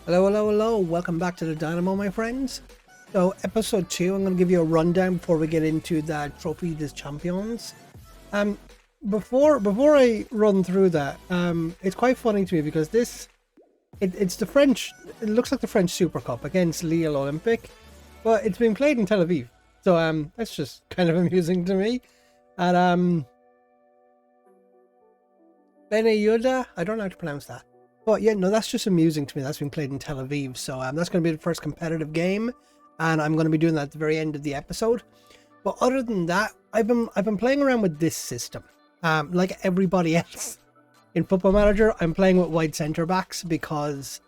Hello, hello, hello. Welcome back to the Dynamo, my friends. So, episode 2, I'm going to give you a rundown before we get into that Trophy des Champions. Before I run through that, it's quite funny to me because it's the French, it looks like the French Super Cup against Lille Olympic, but it's being played in Tel Aviv. So, that's just kind of amusing to me. And, Benayuda, I don't know how to pronounce that. But yeah, no, that's just amusing to me. That's been played in Tel Aviv. So that's going to be the first competitive game. And I'm going to be doing that at the very end of the episode. But other than that, I've been playing around with this system. Like everybody else in Football Manager, I'm playing with wide centre backs because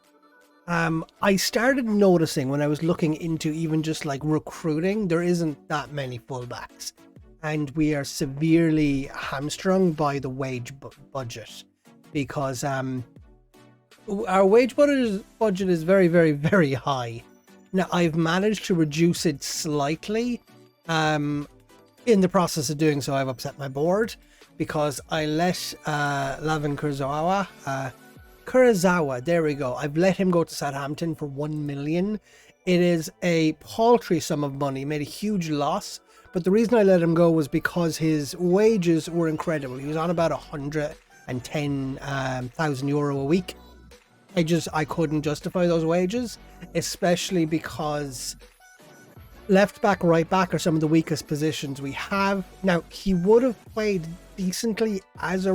I started noticing when I was looking into even just like recruiting, there isn't that many fullbacks. And we are severely hamstrung by the wage budget because our wage budget is very, very, very high. Now, I've managed to reduce it slightly. In the process of doing so, I've upset my board because I let Lavin Kurzawa, there we go. I've let him go to Southampton for 1 million. It is a paltry sum of money. He made a huge loss. But the reason I let him go was because his wages were incredible. He was on about 110,000 euro a week. I couldn't justify those wages, especially because left back, right back are some of the weakest positions we have. Now, he would have played decently as a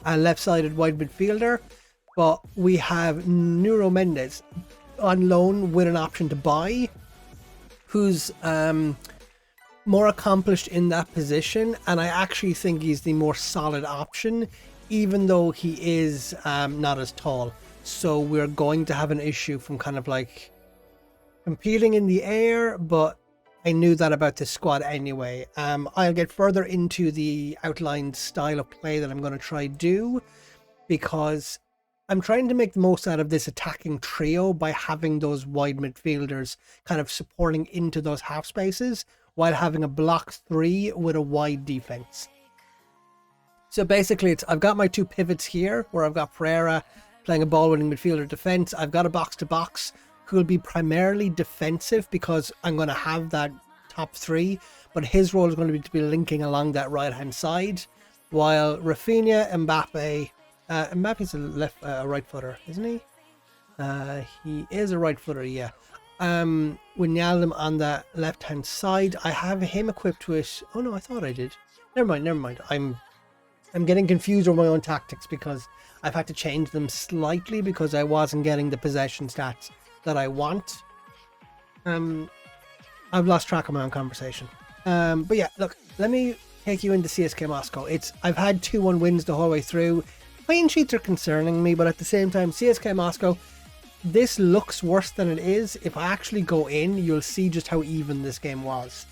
left-sided wide midfielder, but we have Nuno Mendes on loan with an option to buy, who's more accomplished in that position, and I actually think he's the more solid option, even though he is not as tall. So we're going to have an issue from kind of like competing in the air, but I knew that about this squad anyway. I'll get further into the outlined style of play that I'm going to try do, because I'm trying to make the most out of this attacking trio by having those wide midfielders kind of supporting into those half spaces while having a block 3 with a wide defense. So basically, I've got my two pivots here, where I've got Pereira playing a ball-winning midfielder defense. I've got a box-to-box who will be primarily defensive because I'm going to have that top 3, but his role is going to be linking along that right-hand side, while Rafinha, Mbappe, Mbappe's a right footer, isn't he? He is a right footer, yeah. Wijnaldum on that left-hand side. I have him equipped with... Oh no, I thought I did. Never mind. I'm getting confused over my own tactics because I've had to change them slightly because I wasn't getting the possession stats that I want. I've lost track of my own conversation. But yeah, look, let me take you into CSKA Moscow. I've had 2-1 wins the whole way through. Clean sheets are concerning me, but at the same time, CSKA Moscow, this looks worse than it is. If I actually go in, you'll see just how even this game was.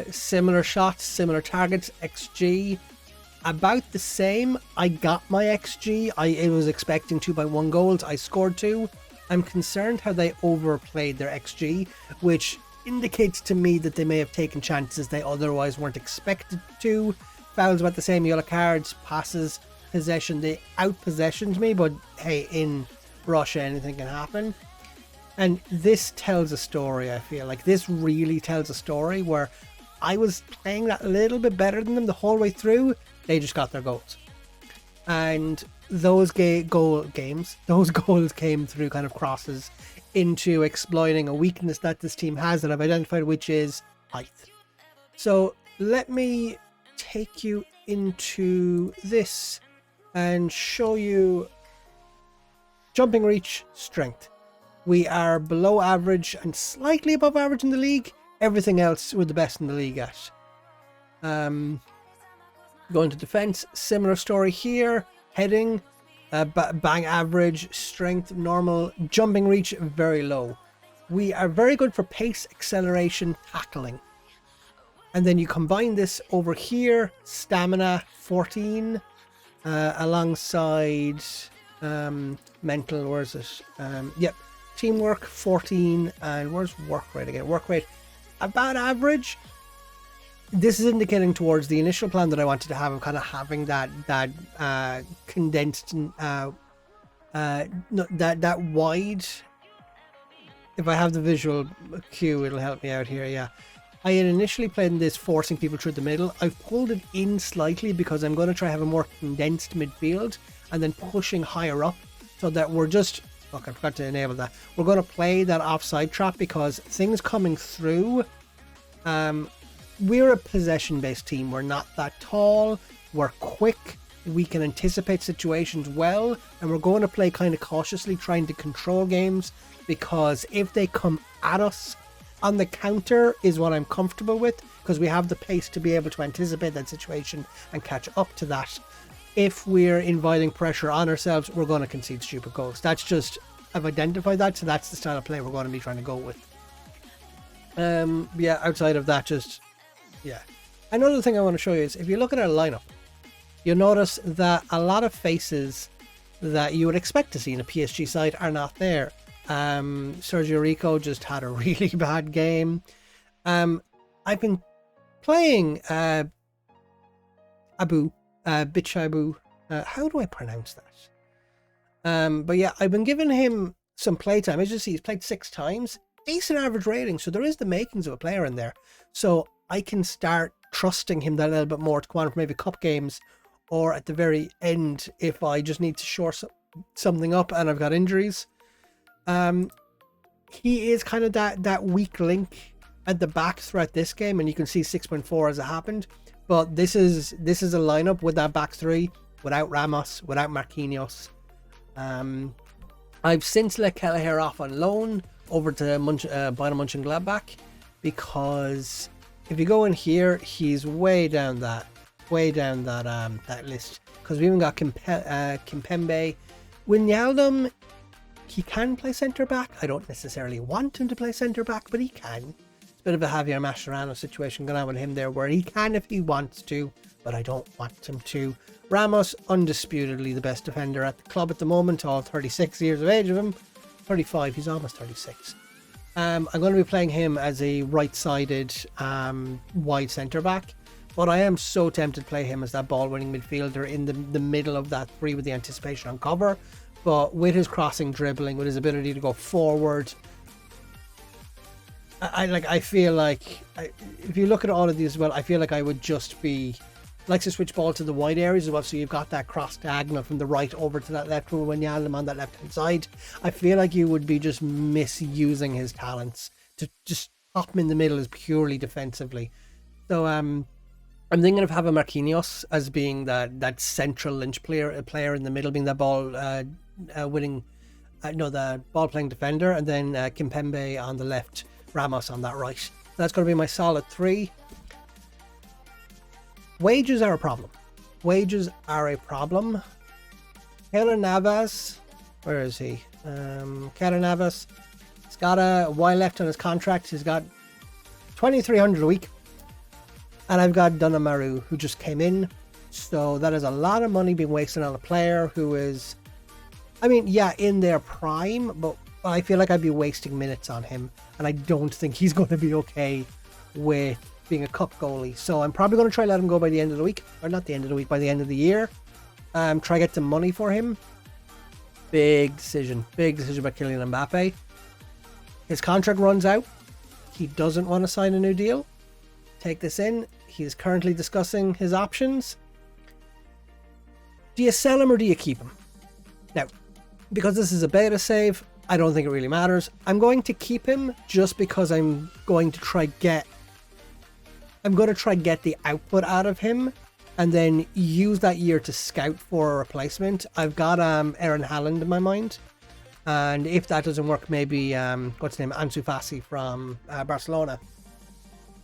Similar shots, similar targets, XG about the same. I got my XG. I was expecting 2.1 goals. I scored 2. I'm concerned how they overplayed their XG, which indicates to me that they may have taken chances they otherwise weren't expected to. Fouls about the same, yellow cards, passes, possession. They out-possessioned me, but hey, in Russia anything can happen. And this tells a story, I feel like. This really tells a story where I was playing that a little bit better than them the whole way through. They just got their goals. And those goals came through kind of crosses into exploiting a weakness that this team has that I've identified, which is height. So let me take you into this and show you jumping reach, strength. We are below average and slightly above average in the league. Everything else we're the best in the league at. Going to defense, similar story here. Heading, bang average, strength normal, jumping reach very low. We are very good for pace, acceleration, tackling. And then you combine this over here, stamina 14, alongside mental, where is it? Yep. Teamwork 14, and where's work rate again? Work rate about average. This is indicating towards the initial plan that I wanted to have of kind of having that condensed no, that wide. If I have the visual cue, it'll help me out here. Yeah, I had initially played in this forcing people through the middle. I've pulled it in slightly because I'm going to try have a more condensed midfield and then pushing higher up so that we're just... Look, I forgot to enable that. We're going to play that offside trap because things coming through... we're a possession-based team. We're not that tall. We're quick. We can anticipate situations well. And we're going to play kind of cautiously, trying to control games. Because if they come at us on the counter is what I'm comfortable with. Because we have the pace to be able to anticipate that situation and catch up to that. If we're inviting pressure on ourselves, we're going to concede stupid goals. That's just... I've identified that. So that's the style of play we're going to be trying to go with. Yeah, outside of that, just... Yeah. Another thing I want to show you is if you look at our lineup, you'll notice that a lot of faces that you would expect to see in a PSG side are not there. Sergio Rico just had a really bad game. I've been playing Bichabu. How do I pronounce that? But yeah, I've been giving him some playtime. As you see, he's played 6 times. Decent average rating, so there is the makings of a player in there. So I can start trusting him that a little bit more to go on for maybe cup games, or at the very end if I just need to shore something up and I've got injuries. He is kind of that weak link at the back throughout this game, and you can see 6.4 as it happened. But this is a lineup with that back 3, without Ramos, without Marquinhos. I've since let Kelleher off on loan over to Bayern Mönchengladbach, because if you go in here, he's way down that list. Because we even got Kimpembe. Wijnaldum, he can play centre back. I don't necessarily want him to play centre back, but he can. It's a bit of a Javier Mascherano situation going on with him there, where he can if he wants to, but I don't want him to. Ramos, undisputedly the best defender at the club at the moment, all 36 years of age of him. 35, he's almost 36. I'm going to be playing him as a right-sided wide centre-back, but I am so tempted to play him as that ball-winning midfielder in the middle of that 3 with the anticipation on cover. But with his crossing, dribbling, with his ability to go forward, I feel like if you look at all of these as well, I feel like I would just be... likes to switch ball to the wide areas as well, so you've got that cross diagonal from the right over to that left with Wijnaldum on that left hand side. I feel like you would be just misusing his talents to just pop him in the middle as purely defensively. So I'm thinking of having Marquinhos as being that central lynch player in the middle, being that ball the ball playing defender, and then Kimpembe on the left, Ramos on that right. So that's going to be my solid 3. Wages are a problem. Keylor Navas, where is he? Keylor Navas, he's got a while left on his contract. He's got 2,300 a week. And I've got Donnarumma, who just came in. So that is a lot of money being wasted on a player who is, in their prime, but I feel like I'd be wasting minutes on him. And I don't think he's going to be okay with being a cup goalie. So I'm probably going to try let him go by the end of the week. Or not the end of the week, by the end of the year. Try get some money for him. Big decision by Kylian Mbappe. His contract runs out. He doesn't want to sign a new deal. Take this in. He's currently discussing his options. Do you sell him or do you keep him? Now, because this is a beta save, I don't think it really matters. I'm going to keep him just because I'm going to try get the output out of him and then use that year to scout for a replacement. I've got Aaron Haaland in my mind. And if that doesn't work, maybe, what's his name? Ansu Fati from Barcelona.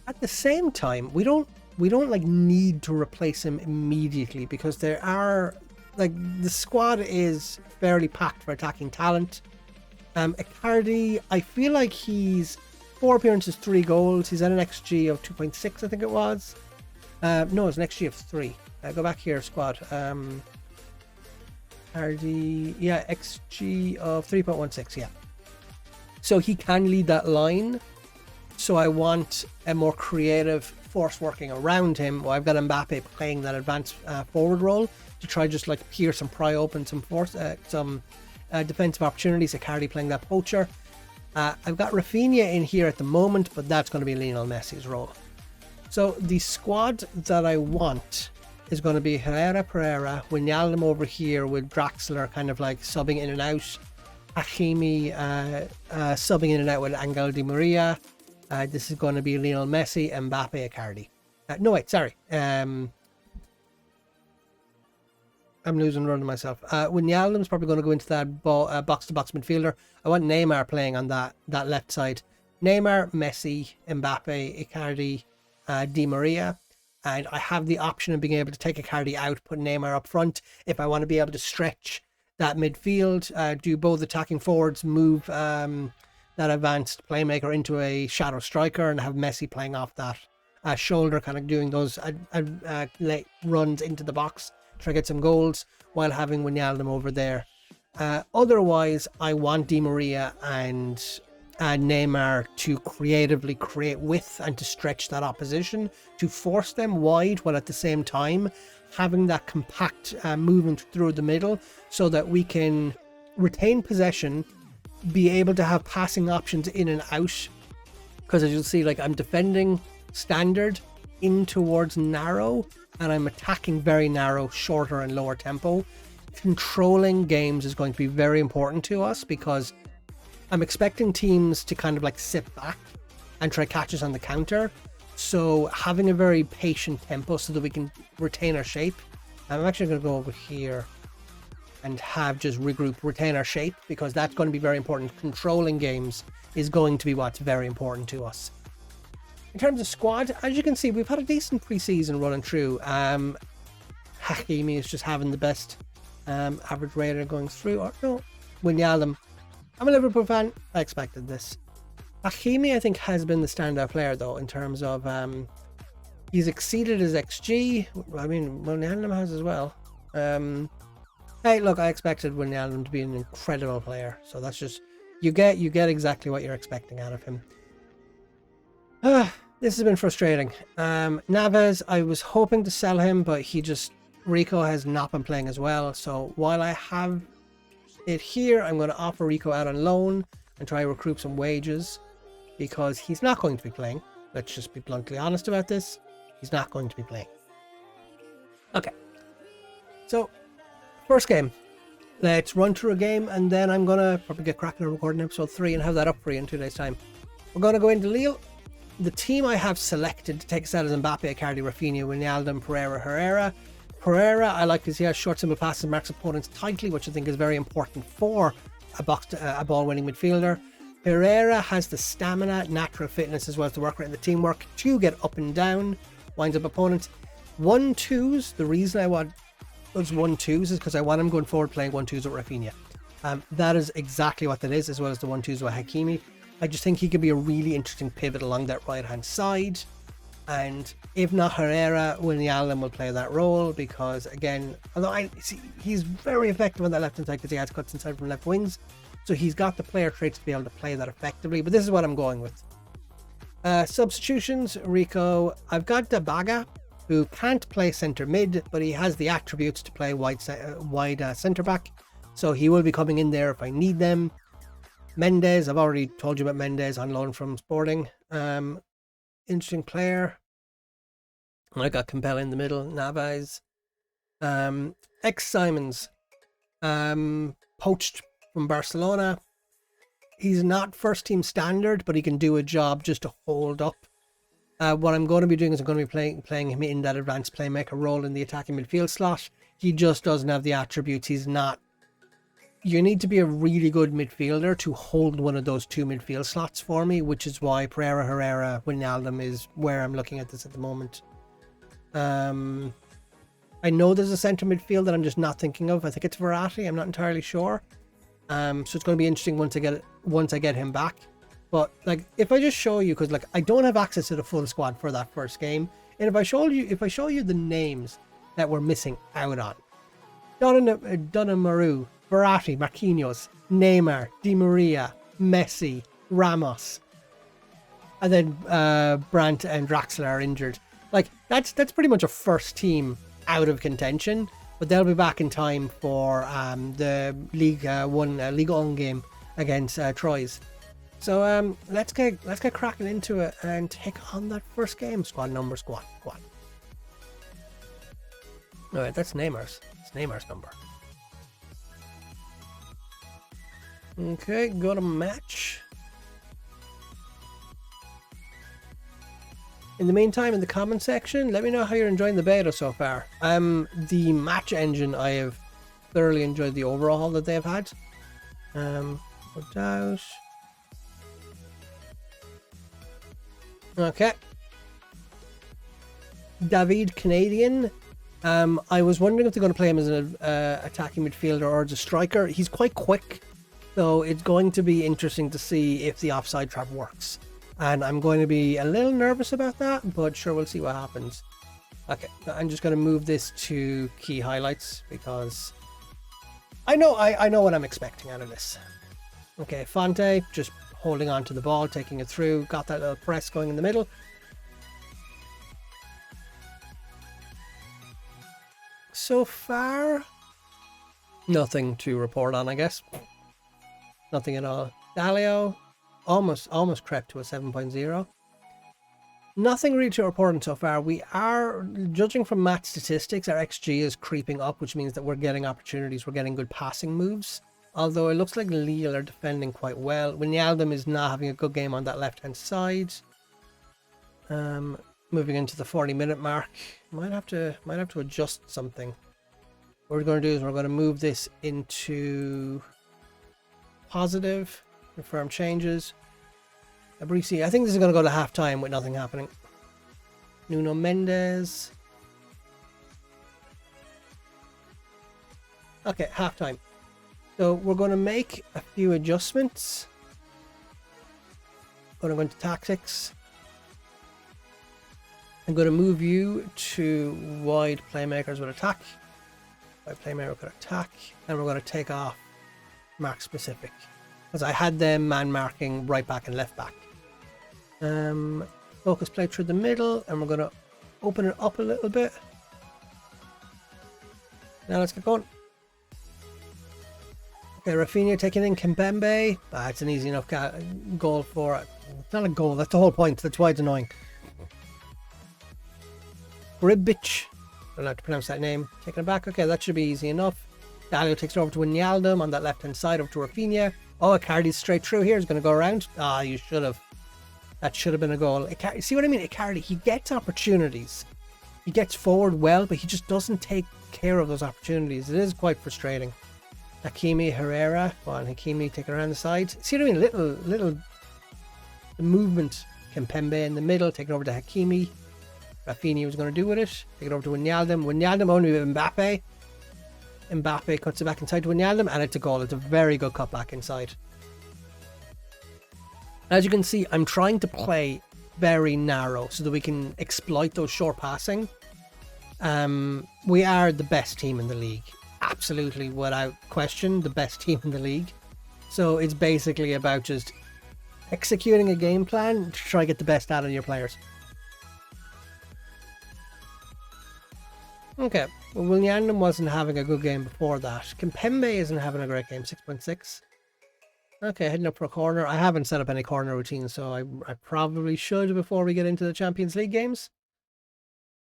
At the same time, we don't need to replace him immediately, because there are, the squad is fairly packed for attacking talent. Icardi, I feel like he's 4 appearances, 3 goals. He's at an XG of 2.6, I think it was. No, it's an XG of 3. Go back here, squad. Icardi, yeah, XG of 3.16, yeah. So he can lead that line. So I want a more creative force working around him. Well, I've got Mbappe playing that advanced forward role to try just pierce and pry open some defensive opportunities. Icardi playing that poacher. I've got Rafinha in here at the moment, but that's going to be Lionel Messi's role. So the squad that I want is going to be Herrera, Pereira, Wijnaldum over here with Draxler kind of like subbing in and out. Hakimi subbing in and out with Angel Di Maria. This is going to be Lionel Messi, Mbappe, Icardi. No, wait, sorry. I'm losing run of myself. Wijnaldum's probably going to go into that box-to-box midfielder. I want Neymar playing on that left side. Neymar, Messi, Mbappe, Icardi, Di Maria. And I have the option of being able to take Icardi out, put Neymar up front if I want to be able to stretch that midfield, do both attacking forwards, move that advanced playmaker into a shadow striker, and have Messi playing off that shoulder, kind of doing those late runs into the box, try to get some goals while having Wijnaldum over there. Otherwise, I want Di Maria and Neymar to creatively create width and to stretch that opposition, to force them wide while at the same time having that compact movement through the middle so that we can retain possession, be able to have passing options in and out. Because as you'll see, like, I'm defending standard in towards narrow and I'm attacking very narrow, shorter and lower tempo. Controlling games is going to be very important to us because I'm expecting teams to kind of like sit back and try catch us on the counter. So having a very patient tempo so that we can retain our shape. I'm actually going to go over here and have just regroup, retain our shape, because that's going to be very important. Controlling games is going to be what's very important to us. In terms of squad, as you can see, we've had a decent pre-season running through. Hakimi is just having the best average rating going through. Or no, Wijnaldum. I'm a Liverpool fan. I expected this. Hakimi, I think, has been the standout player, though, in terms of he's exceeded his XG. I mean, Wijnaldum has as well. Hey, look, I expected Wijnaldum to be an incredible player. So that's just, you get exactly what you're expecting out of him. This has been frustrating. Navas, I was hoping to sell him, but Rico has not been playing as well. So while I have it here, I'm going to offer Rico out on loan and try to recruit some wages because he's not going to be playing. Let's just be bluntly honest about this. He's not going to be playing. Okay. So, first game. Let's run through a game and then I'm going to probably get cracking on recording episode 3 and have that up for you in 2 days' time. We're going to go into Lille. The team I have selected to take us out is Mbappe, Icardi, Rafinha, Wijnaldum, Pereira, Herrera. Pereira, I like because he has short, simple passes and marks opponents tightly, which I think is very important for a ball-winning midfielder. Herrera has the stamina, natural fitness, as well as the work rate and the teamwork to get up and down, winds up opponents. 1-2s, the reason I want those 1-2s is because I want him going forward playing 1-2s with Rafinha. That is exactly what that is, as well as the 1-2s with Hakimi. I just think he could be a really interesting pivot along that right-hand side. And if not Herrera, Wijnaldum will play that role because, again, although he's very effective on that left-hand side because he has cuts inside from left wings. So he's got the player traits to be able to play that effectively. But this is what I'm going with. Substitutions, Rico. I've got Dabaga, who can't play centre mid, but he has the attributes to play wide centre back. So he will be coming in there if I need them. Mendes, I've already told you about Mendes on loan from Sporting. Interesting player. I got Campbell in the middle. Navas. Simons. Poached from Barcelona. He's not first team standard, but he can do a job just to hold up. What I'm going to be doing is I'm going to be playing him in that advanced playmaker role in the attacking midfield slot. He just doesn't have the attributes. He's not. You need to be a really good midfielder to hold one of those 2 midfield slots for me, which is why Pereira, Herrera, Wijnaldum is where I'm looking at this at the moment. I know there's a centre midfield that I'm just not thinking of. I think it's Verratti. I'm not entirely sure. So it's going to be interesting once I get him back. But like, if I just show you, because like I don't have access to the full squad for that first game, and if I show you the names that we're missing out on, Donnarumma, Verratti, Marquinhos, Neymar, Di Maria, Messi, Ramos, and then Brandt and Draxler are injured. Like that's pretty much a first team out of contention. but they'll be back in time for the League One League On game against Troyes. So let's get cracking into it and take on that first game. Squad number, squad. Alright, that's Neymar's. It's Neymar's number. Okay, go to match. In the meantime, in the comment section, let me know how you're enjoying the beta so far. The match engine, I have thoroughly enjoyed the overhaul that they've had. Put out. Okay. David Canadian. I was wondering if they're going to play him as an attacking midfielder or as a striker. He's quite quick, so it's going to be interesting to see if the offside trap works. And I'm going to be a little nervous about that, but sure, we'll see what happens. Okay, I'm just going to move this to key highlights because I know what I'm expecting out of this. Okay, Fonte just holding on to the ball, taking it through, got that little press going in the middle. So far, nothing to report on, I guess. Nothing at all. Dalio almost crept to a 7.0. Nothing really to report on so far. We are, judging from match statistics, our XG is creeping up, which means that we're getting opportunities, we're getting good passing moves. Although it looks like Lille are defending quite well. Wijnaldum is not having a good game on that left-hand side. Moving into the 40-minute mark. Might have to adjust something. What we're going to do is we're going to move this into positive. Confirm changes. Abrisi, I think this is going to go to half-time with nothing happening. Nuno Mendes. Okay, half-time. So we're going to make a few adjustments. Going to go into tactics. I'm going to move you to wide playmakers with attack. Wide playmaker with attack. And we're going to take off mark specific. Because I had them man marking right back and left back. Focus play through the middle, and we're going to open it up a little bit. Now let's get going. Okay, Rafinha taking in Kimpembe. It's an easy enough goal for it. It's not a goal, that's the whole point. That's why it's annoying. Gribic. I don't know how to pronounce that name. Taking it back. Okay, that should be easy enough. Dalio takes it over to Wijnaldum on that left-hand side, over to Rafinha. Oh, Icardi's straight through here. He's going to go around. You should have. That should have been a goal. See what I mean? Icardi, he gets opportunities. He gets forward well, but he just doesn't take care of those opportunities. It is quite frustrating. Hakimi, Herrera. Go on, Hakimi, take it around the side. See what I mean? Little the movement. Kimpembe in the middle, take it over to Hakimi. Rafinha was going to do with it. Take it over to Wijnaldum. Wijnaldum only with Mbappe. Mbappe cuts it back inside to Wijnaldum, and it's a goal. It's a very good cut back inside. As you can see, I'm trying to play very narrow so that we can exploit those short passing. We are the best team in the league. Absolutely, without question, the best team in the league. So it's basically about just executing a game plan to try to get the best out of your players. Okay, well, Wijnaldum wasn't having a good game before that. Kimpembe isn't having a great game, 6.6. Okay, heading up for a corner. I haven't set up any corner routine, so I probably should before we get into the Champions League games.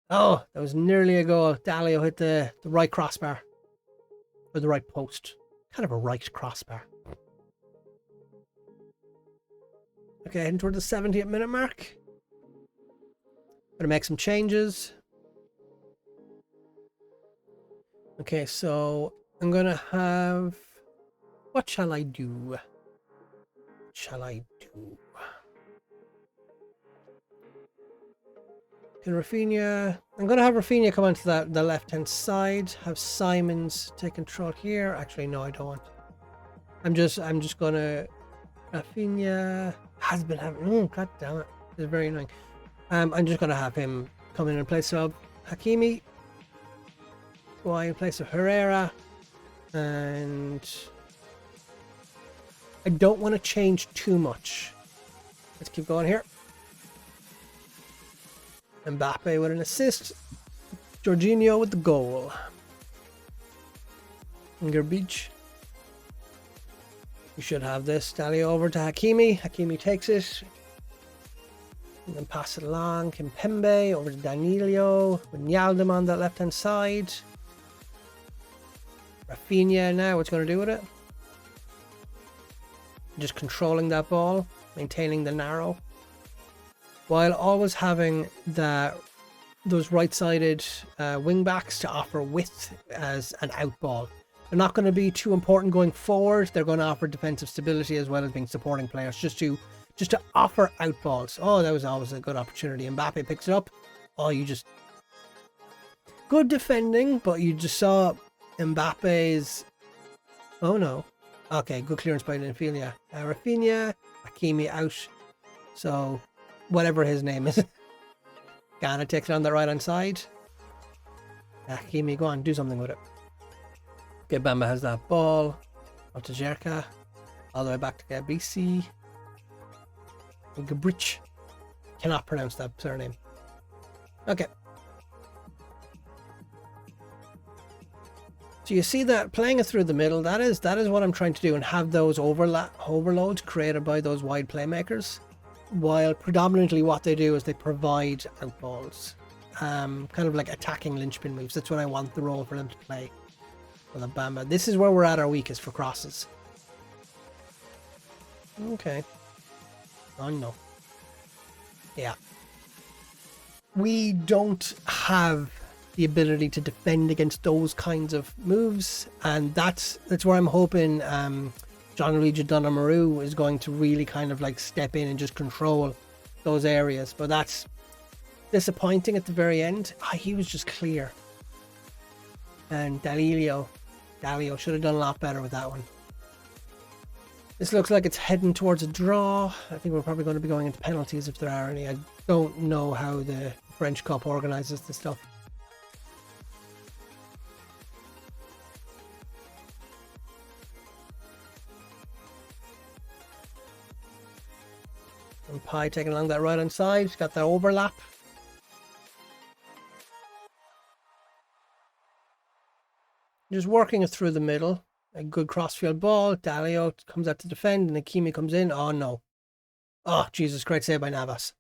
Oh, that was nearly a goal. Dalio hit the right crossbar. Or the right post. Kind of a right crossbar. Okay, heading toward the 70th minute mark. Gonna make some changes. Okay, so I'm gonna have... What shall I do? What shall I do? Can Rafinha... I'm gonna have Rafinha come onto the left-hand side. Have Simons take control here. Actually, no, I don't want. I'm just gonna... Rafinha has been having... God damn it. It's very annoying. I'm just gonna have him come in place of Hakimi. Go in place of Herrera. And... I don't want to change too much. Let's keep going here. Mbappe with an assist. Jorginho with the goal. Beach. We should have this. Dalio over to Hakimi. Hakimi takes it. And then pass it along. Kimpembe over to Danilo. With Nyaldum on that left hand side. Rafinha now. What's going to do with it? Just controlling that ball. Maintaining the narrow. While always having those right-sided wing backs to offer width as an out ball. They're not going to be too important going forward. They're going to offer defensive stability as well as being supporting players, just to offer out balls. Oh, that was always a good opportunity. Mbappe picks it up. Oh, good defending, but you just saw Mbappe's. Oh no. Okay, good clearance by Rafinha. Hakimi out. So whatever his name is. Ghana takes it on the right hand side. Hakimi, go on, do something with it. Okay, Bamba has that ball. Up to Jerka. All the way back to Gabisi. Gabrich. Cannot pronounce that surname. Okay. So you see that playing it through the middle, that is what I'm trying to do, and have those overloads created by those wide playmakers. While predominantly what they do is they provide outballs. Kind of like attacking linchpin moves. That's what I want the role for them to play. Well, Bamba. This is where we're at our weakest for crosses. Okay. Oh no. Yeah. We don't have the ability to defend against those kinds of moves, and that's where I'm hoping Gianluigi Donnarumma is going to really kind of like step in and just control those areas. But that's disappointing at the very end. He was just clear. And Dalio should have done a lot better with that one. This looks like it's heading towards a draw. I think we're probably going to be going into penalties if there are any. I don't know how the French Cup organises this stuff. And Pai taking along that right hand side. Got that overlap. Just working it through the middle. A good crossfield ball. Dalio comes out to defend and Hakimi comes in. Oh no. Oh Jesus, great save by Navas.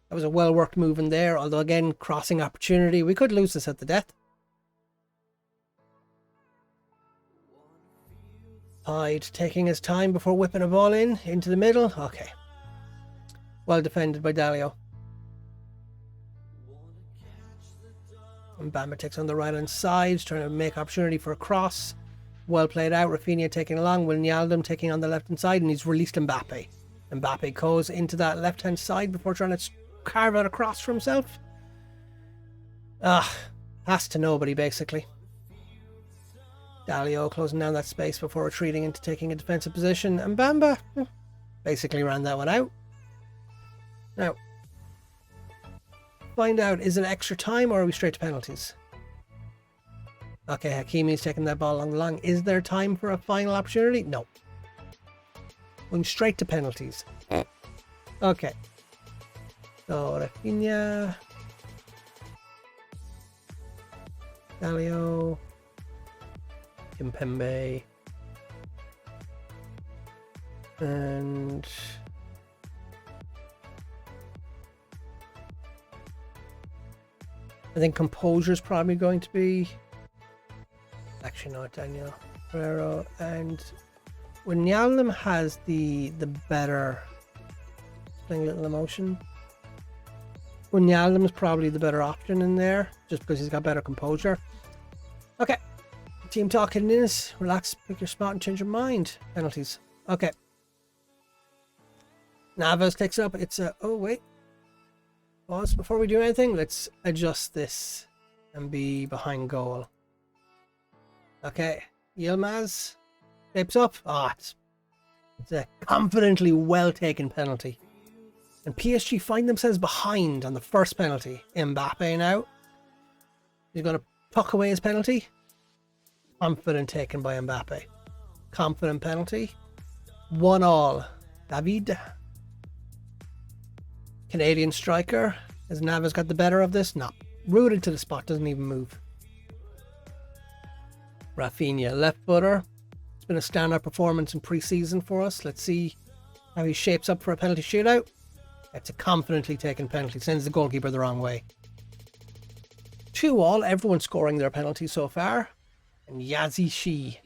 That was a well worked move in there. Although again, crossing opportunity. We could lose this at the death. Hyde taking his time before whipping a ball into the middle. Okay. Well defended by Dalio. And Bamba takes on the right hand side, trying to make opportunity for a cross. Well played out. Rafinha taking along. Wijnaldum taking on the left hand side, and he's released Mbappe. Mbappe goes into that left hand side before trying to carve out a cross for himself. Has to nobody basically. Dalio closing down that space before retreating into taking a defensive position, and Bamba basically ran that one out. Now, find out, is it extra time or are we straight to penalties? Okay, Hakimi's taking that ball along the line. Is there time for a final opportunity? No. Going straight to penalties. Okay. So, Rafinha. Dalio. Kimpembe. And I think composure is probably going to be, actually not Daniel Ferrero, and Wijnaldum has the better, playing a little emotion. Wijnaldum is probably the better option in there, just because he's got better composure. Okay, team talking is relax, pick your spot, and change your mind. Penalties. Okay. Navas takes up. It's a pause before we do anything. Let's adjust this and be behind goal. Okay, Yilmaz steps up. It's a confidently well taken penalty. And PSG find themselves behind on the first penalty. Mbappe now. He's going to tuck away his penalty. Confident taken by Mbappe. Confident penalty. 1-1. David. Canadian striker. Has Navas got the better of this? No. Rooted to the spot. Doesn't even move. Rafinha, left footer. It's been a standout performance in pre-season for us. Let's see how he shapes up for a penalty shootout. It's a confidently taken penalty. Sends the goalkeeper the wrong way. 2-2. Everyone's scoring their penalty so far. And Yazi Shi.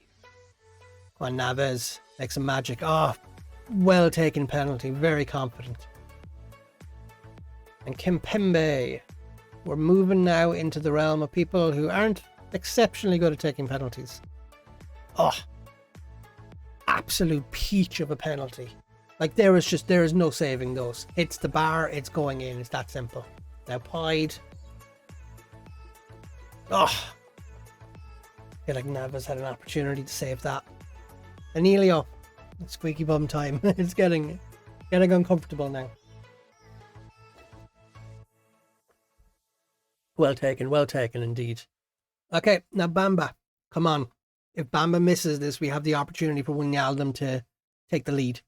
Come on, Naves. Makes some magic. Oh, well taken penalty. Very confident. And Kimpembe. We're moving now into the realm of people who aren't exceptionally good at taking penalties. Oh, absolute peach of a penalty. Like there is no saving those. Hits the bar, it's going in. It's that simple. Now Pied. Oh, I feel like Navas had an opportunity to save that. Anelio, squeaky bum time. It's getting uncomfortable now. Well taken indeed. Okay, now Bamba, come on. If Bamba misses this, we have the opportunity for Wijnaldum to take the lead.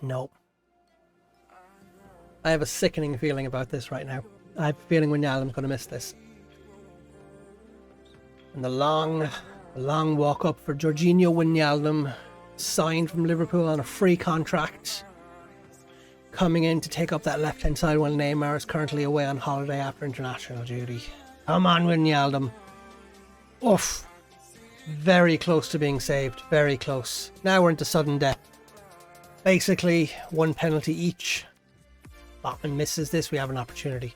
No. I have a sickening feeling about this right now. I have a feeling Wijnaldum's going to miss this. And the long walk up for Jorginho Wijnaldum, signed from Liverpool on a free contract, coming in to take up that left-hand side while Neymar is currently away on holiday after international duty. Come on, Wijnaldum. Oof. Very close to being saved. Very close. Now we're into sudden death. Basically, one penalty each. Botman misses this, we have an opportunity.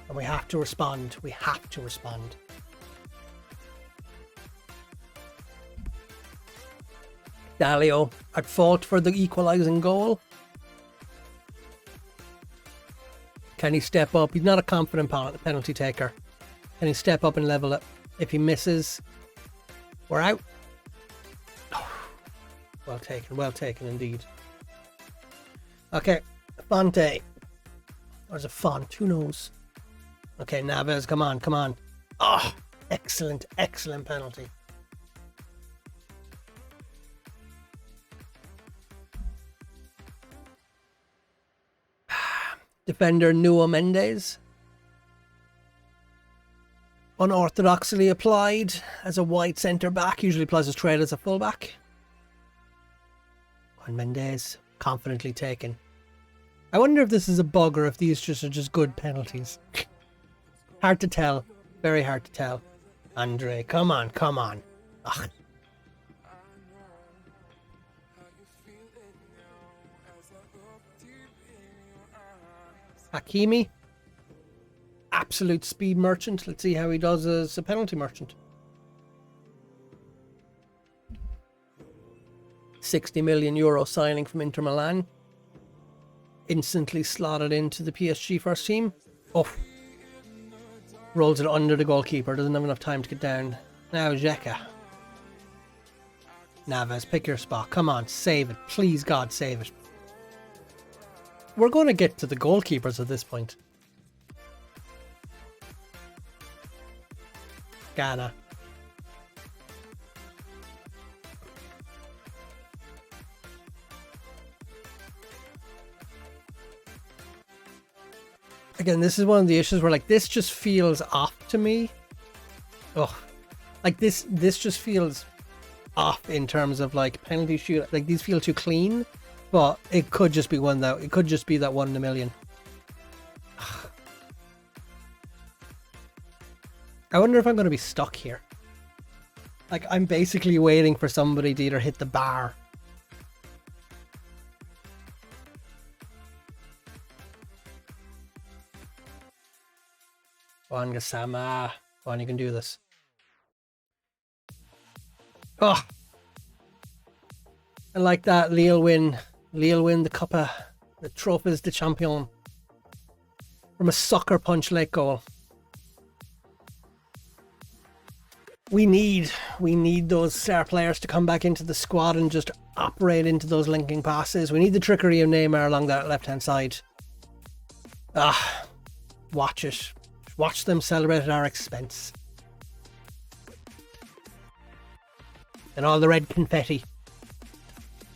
And we have to respond. We have to respond. Dalio at fault for the equalising goal. Can he step up? He's not a confident penalty taker. Can he step up and level it? If he misses, we're out. Well taken indeed. Okay, Fonte. Or is it Font? Who knows? Okay, Naves, come on. Oh, excellent penalty. Defender Nuno Mendes. Unorthodoxly applied as a wide centre back. Usually applies as trade as a full back. And Mendes confidently taken. I wonder if this is a bug or if these are just good penalties. Hard to tell. Very hard to tell. Andre, come on. Ugh. Hakimi. Absolute speed merchant. Let's see how he does as a penalty merchant. 60 million euro signing from Inter Milan. Instantly slotted into the PSG first team. Oh. Rolls it under the goalkeeper. Doesn't have enough time to get down. Now Xhaka. Naves, pick your spot. Come on, save it. Please, God, save it. We're going to get to the goalkeepers at this point. Ghana. Again, this is one of the issues where, like, this just feels off to me. Oh, like this just feels off in terms of like penalty shoot. Like these feel too clean, but it could just be one that it could just be that 1 in a million. I wonder if I'm going to be stuck here. Like I'm basically waiting for somebody to either hit the bar. Juan Gassama. Juan, you can do this. Oh, I like that. Lille win the Cup, the Trophées de Champion from a sucker punch late goal. We need those star players to come back into the squad and just operate into those linking passes. We need the trickery of Neymar along that left-hand side. Watch it. Watch them celebrate at our expense. And all the red confetti.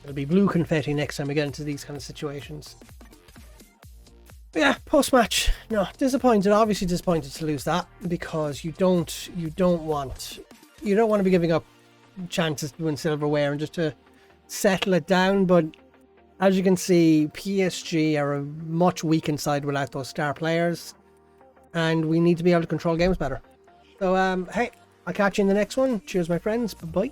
It'll be blue confetti next time we get into these kind of situations. But yeah, post-match. no, disappointed. Obviously disappointed to lose that, because you don't want to be giving up chances to win silverware and just to settle it down. But as you can see, PSG are a much weakened side without those star players, and we need to be able to control games better. So hey, I'll catch you in the next one. Cheers, my friends. Bye bye.